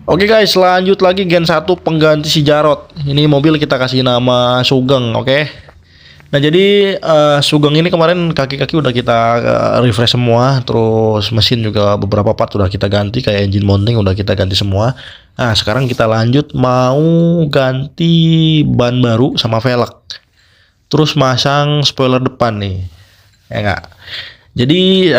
Oke guys, lanjut lagi Gen 1 pengganti si Jarot. Ini mobil kita kasih nama Sugeng, oke. Nah jadi Sugeng ini kemarin kaki-kaki udah kita refresh semua, terus mesin juga beberapa part udah kita ganti, kayak engine mounting udah kita ganti semua. Nah sekarang kita lanjut mau ganti ban baru sama velg, terus masang spoiler depan nih, ya enggak. Jadi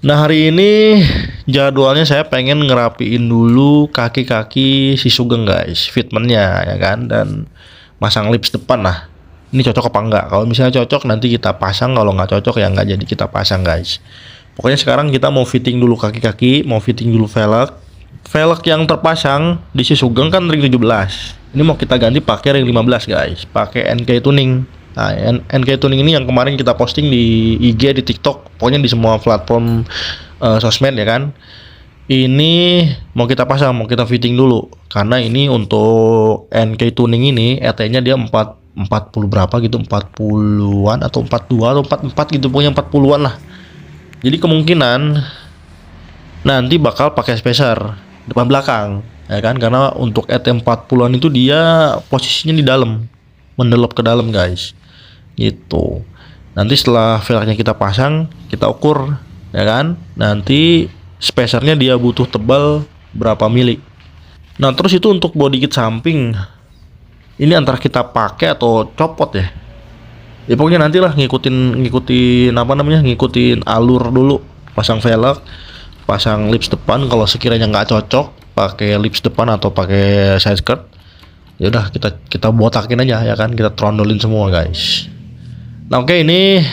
nah hari ini jadwalnya saya pengen ngerapiin dulu kaki-kaki si Sugeng guys, fitmentnya ya kan, dan masang lips depan lah. Ini cocok apa enggak? Kalau misalnya cocok nanti kita pasang, kalau nggak cocok ya nggak jadi kita pasang guys. Pokoknya sekarang kita mau fitting dulu kaki-kaki, mau fitting dulu velg. Velg yang terpasang di si Sugeng kan ring 17. Ini mau kita ganti pakai ring 15 guys, pakai NK tuning. Nah, NK Tuning ini yang kemarin kita posting di IG, di TikTok, pokoknya di semua platform sosmed ya kan. Ini mau kita pasang, mau kita fitting dulu. Karena ini untuk NK Tuning ini ET-nya dia 40 berapa gitu, 40-an atau 42 atau 44 gitu, pokoknya 40-an lah. Jadi kemungkinan nanti bakal pakai spacer depan belakang ya kan, karena untuk ET 40-an itu dia posisinya di dalam, mendelep ke dalam guys. Gitu. Nanti setelah velgnya kita pasang, kita ukur ya kan. Nanti spacernya dia butuh tebal berapa mili. Nah, terus itu untuk body kit samping. Ini antara kita pakai atau copot ya. Ya pokoknya nantilah ngikutin apa namanya? Ngikutin alur dulu. Pasang velg, pasang lips depan, kalau sekiranya nggak cocok pakai lips depan atau pakai side skirt, ya udah kita botakin aja ya kan, kita trondolin semua guys. Nah oke, ini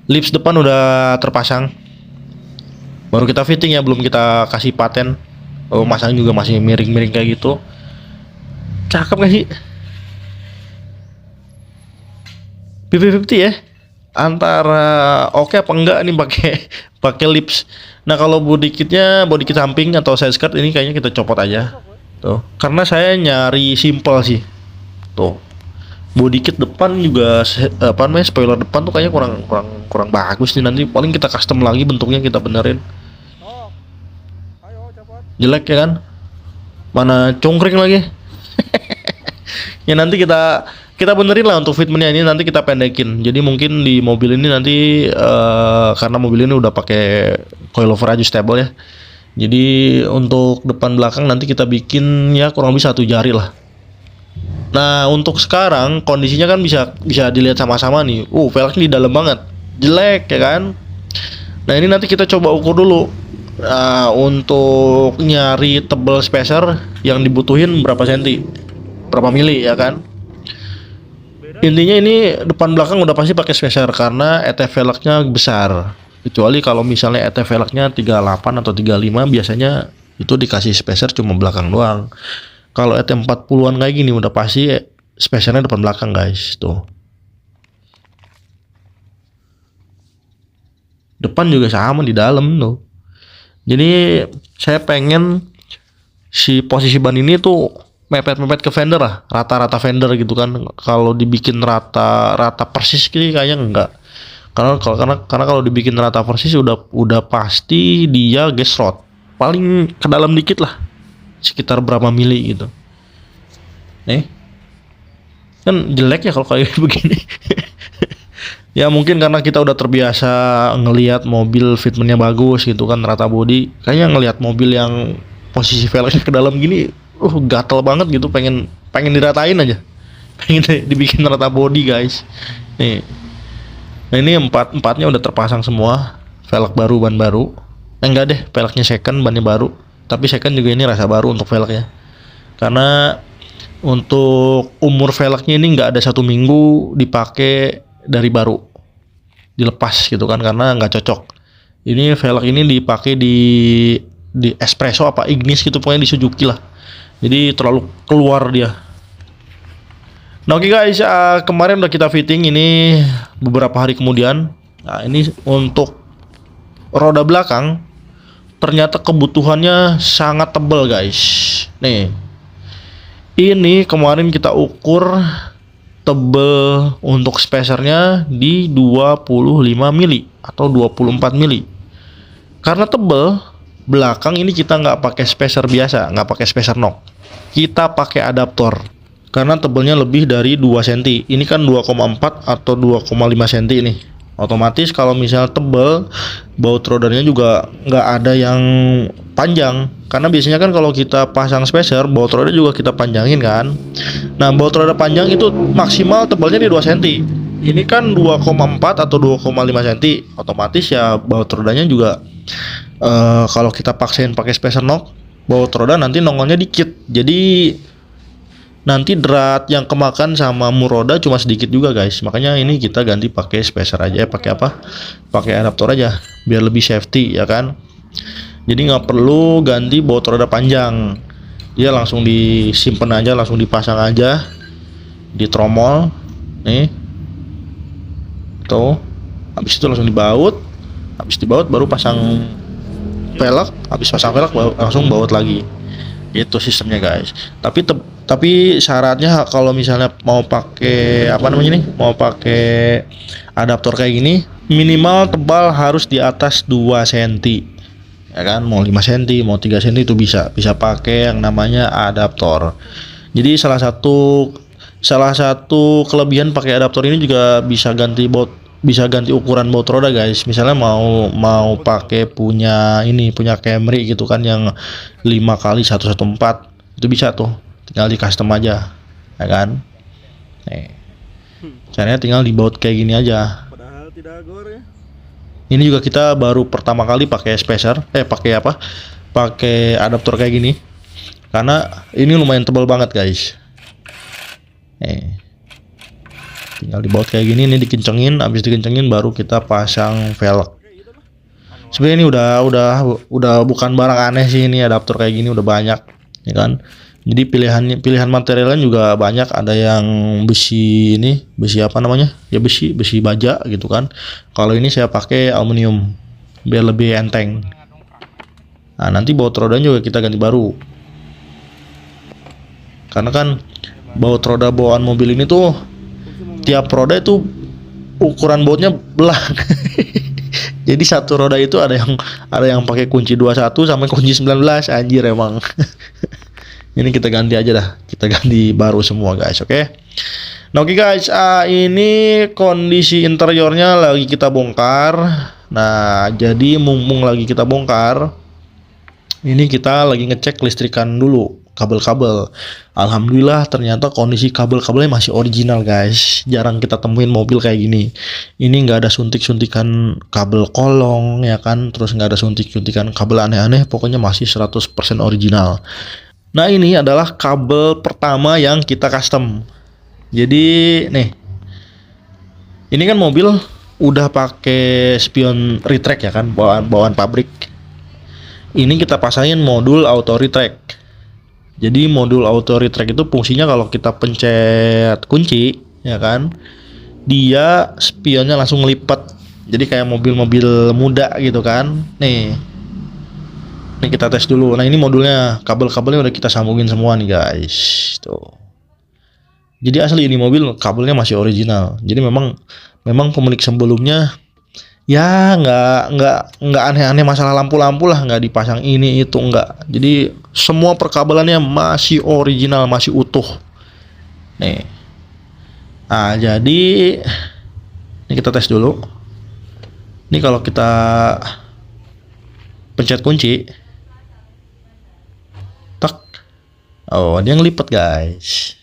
lips depan udah terpasang, baru kita fitting ya, belum kita kasih paten. Masang juga masih miring-miring kayak gitu. Cakep gak sih? 50-50 ya, antara oke apa enggak nih pakai lips. Nah kalau body kit samping atau side skirt ini kayaknya kita copot aja tuh, karena saya nyari simple sih. Tuh body kit depan juga apa namanya, spoiler depan tuh kayaknya kurang bagus nih. Nanti paling kita custom lagi bentuknya, kita benerin. Jelek ya kan, mana congkring lagi. Ya nanti kita benerin lah untuk fitmentnya. Ini nanti kita pendekin, jadi mungkin di mobil ini nanti karena mobil ini udah pakai coilover adjustable ya, jadi untuk depan belakang nanti kita bikin ya kurang lebih 1 jari lah. Nah untuk sekarang kondisinya kan bisa dilihat sama-sama nih. Velgnya di dalam banget, jelek ya kan. Nah ini nanti kita coba ukur dulu. Nah, untuk nyari tebal spacer yang dibutuhin berapa senti, berapa mili ya kan. Intinya ini depan belakang udah pasti pakai spacer karena ET velgnya besar. Kecuali kalau misalnya ET velgnya 38 atau 35, biasanya itu dikasih spacer cuma belakang doang. Kalau ET 40-an kayak gini udah pasti spacernya depan belakang guys. Tuh. Depan juga sama di dalam tuh. Jadi saya pengen si posisi ban ini tuh mepet-mepet ke fender lah, rata-rata fender gitu kan. Kalau dibikin rata persis gitu kayaknya enggak. Karena kalau dibikin rata persis udah pasti dia gesrot. Paling ke dalam dikit lah, sekitar berapa mili gitu. Kan jelek ya kalau kayak begini. Ya mungkin karena kita udah terbiasa ngelihat mobil fitmentnya bagus gitu kan, rata body. Kayaknya ngelihat mobil yang posisi velgnya ke dalam gini, gatel banget gitu, pengen diratain aja. Pengen dibikin rata body guys. Nih. Nah ini empatnya udah terpasang semua, velg baru, ban baru. Enggak deh, velgnya second, bannya baru. Tapi second juga ini rasa baru untuk velgnya. Karena untuk umur velgnya ini nggak ada 1 minggu dipakai dari baru, dilepas gitu kan, karena nggak cocok. Ini velg ini dipakai di espresso apa ignis gitu, pokoknya di Suzuki lah. Jadi terlalu keluar dia. Nah oke guys, kemarin udah kita fitting, ini beberapa hari kemudian. Nah ini untuk roda belakang ternyata kebutuhannya sangat tebal guys. Nih, ini kemarin kita ukur tebel untuk spacernya di 25 mili atau 24 mili. Karena tebel, belakang ini kita nggak pakai spacer biasa, nggak pakai spacer knock, kita pakai adaptor karena tebelnya lebih dari 2 cm. Ini kan 2,4 atau 2,5 cm ini. Otomatis kalau misalnya tebel, baut rodanya juga nggak ada yang panjang. Karena biasanya kan kalau kita pasang spacer, baut roda juga kita panjangin kan. Nah, baut roda panjang itu maksimal tebalnya di 2 cm. Ini kan 2,4 atau 2,5 cm. Otomatis ya baut rodanya juga kalau kita paksain pakai spacer knock, baut roda nanti nongolnya dikit. Jadi nanti drat yang kemakan sama mur roda cuma sedikit juga guys. Makanya ini kita ganti pakai spacer aja, pakai apa? Pakai adaptor aja biar lebih safety ya kan. Jadi nggak perlu ganti baut roda panjang. Dia langsung disimpan aja, langsung dipasang aja di tromol. Nih. Tuh. Habis itu langsung dibaut. Habis dibaut baru pasang velg, habis pasang velg langsung baut lagi. Itu sistemnya guys. Tapi syaratnya kalau misalnya mau pakai apa namanya nih, mau pakai adaptor kayak gini, minimal tebal harus di atas 2 cm. Ya kan, mau 5 cm, mau 3 cm itu bisa pakai yang namanya adaptor. Jadi salah satu kelebihan pakai adaptor ini juga bisa ganti ukuran baut roda guys. Misalnya mau pakai punya Camry gitu kan yang 5x114 itu bisa tuh, tinggal di custom aja ya kan. Caranya tinggal dibaut kayak gini aja. Padahal tidak gor ya. Ini juga kita baru pertama kali pakai spacer, pakai adaptor kayak gini karena ini lumayan tebal banget guys. Tinggal dibaut kayak gini, ini dikencengin, habis dikencengin baru kita pasang velg. Sebenarnya ini udah bukan barang aneh sih, ini adaptor kayak gini udah banyak ya kan. Jadi pilihan materialnya juga banyak, ada yang besi apa namanya? Ya besi baja gitu kan. Kalau ini saya pakai aluminium biar lebih enteng. Nah, nanti baut rodanya juga kita ganti baru. Karena kan baut roda bawaan mobil ini tuh tiap roda itu ukuran bautnya belah. Jadi satu roda itu ada yang pakai kunci 21 sampai kunci 19, anjir emang. Ini kita ganti aja dah, kita ganti baru semua guys, oke? Nah oke guys, ini kondisi interiornya lagi kita bongkar. Nah jadi mumpung lagi kita bongkar, ini kita lagi ngecek listrikan dulu, kabel-kabel. Alhamdulillah ternyata kondisi kabel-kabelnya masih original guys. Jarang kita temuin mobil kayak gini. Ini nggak ada suntik-suntikan kabel kolong ya kan, terus nggak ada suntik-suntikan kabel aneh-aneh, pokoknya masih 100% original. Nah ini adalah kabel pertama yang kita custom. Jadi nih, ini kan mobil udah pakai spion retract ya kan, bawaan pabrik. Ini kita pasangin modul auto retract. Jadi modul auto retract itu fungsinya kalau kita pencet kunci ya kan, dia spionnya langsung ngelipat. Jadi kayak mobil-mobil muda gitu kan. Nih kita tes dulu. Nah ini modulnya, kabel-kabelnya udah kita sambungin semua nih guys. Tuh. Jadi asli ini mobil kabelnya masih original. Jadi memang pemilik sebelumnya ya nggak aneh-aneh masalah lampu-lampu lah, nggak dipasang ini itu nggak. Jadi semua perkabelannya masih original, masih utuh. Nih. Nah jadi ini kita tes dulu. Ini kalau kita pencet kunci, oh dia ngelipet guys.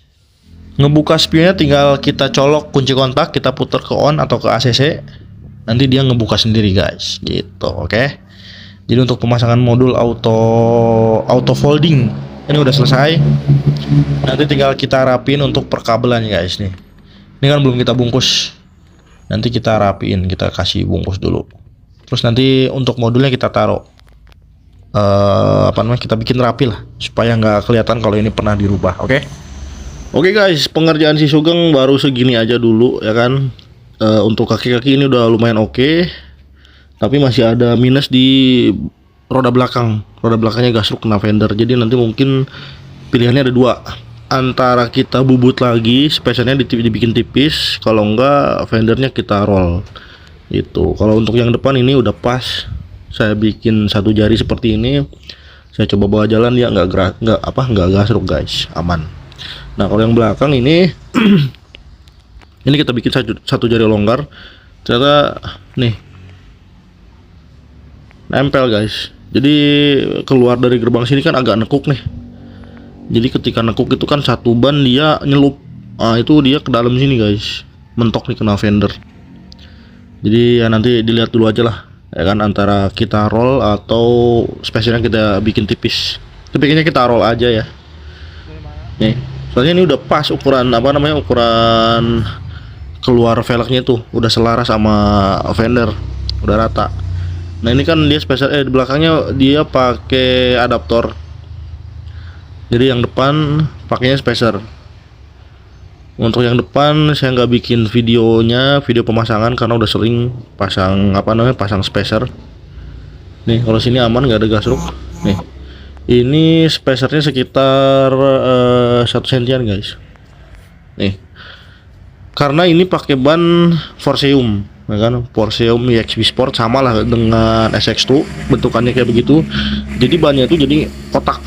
Ngebuka spionnya tinggal kita colok kunci kontak, kita putar ke on atau ke ACC, nanti dia ngebuka sendiri guys gitu. Oke. Jadi untuk pemasangan modul auto folding ini udah selesai. Nanti tinggal kita rapiin untuk perkabelannya guys nih. Ini kan belum kita bungkus. Nanti kita rapiin, kita kasih bungkus dulu. Terus nanti untuk modulnya kita taruh kita bikin rapi lah supaya nggak kelihatan kalau ini pernah dirubah. Oke guys, pengerjaan si Sugeng baru segini aja dulu ya kan. Untuk kaki-kaki ini udah lumayan oke, tapi masih ada minus di roda belakang. Roda belakangnya gasruk kena fender. Jadi nanti mungkin pilihannya ada dua, antara kita bubut lagi, spacernya dibikin tipis, kalau enggak fendernya kita roll. Itu kalau untuk yang depan ini udah pas saya bikin satu jari seperti ini. Saya coba bawa jalan, dia nggak gasruk guys, aman. Nah kalau yang belakang ini ini kita bikin satu jari longgar, ternyata nih nempel guys. Jadi keluar dari gerbang sini kan agak nekuk nih. Jadi ketika nekuk itu kan satu ban dia nyelup. Itu dia ke dalam sini guys, mentok nih kena fender. Jadi ya nanti dilihat dulu aja lah, ya kan, antara kita roll atau spesialnya kita bikin tipis. Tapi kayaknya kita roll aja ya. Nih, soalnya ini udah pas ukuran ukuran keluar velgnya tuh udah selaras sama fender, udah rata. Nah ini kan dia spesial, di belakangnya dia pakai adaptor. Jadi yang depan pakainya spacer. Untuk yang depan saya nggak bikin video pemasangan karena udah sering pasang spacer. Nih kalau sini aman, nggak ada gasruk. Nih ini spacernya sekitar 1 sentian guys. Nih karena ini pakai ban Forceum, ya kan, Forceum EXP Sport, sama lah dengan SX2 bentukannya kayak begitu. Jadi bannya itu jadi kotak,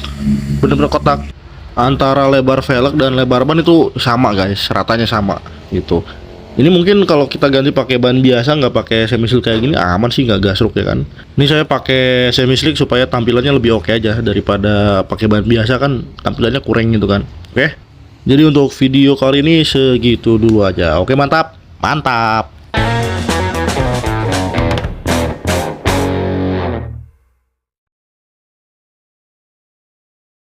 bener-bener kotak. Antara lebar velg dan lebar ban itu sama guys, ratanya sama gitu. Ini mungkin kalau kita ganti pakai ban biasa, nggak pakai semi slick kayak gini, aman sih, nggak gasruk ya kan. Ini saya pakai semi slick supaya tampilannya lebih oke aja, daripada pakai ban biasa kan tampilannya kurang gitu kan. Oke, jadi untuk video kali ini segitu dulu aja. Oke, mantap.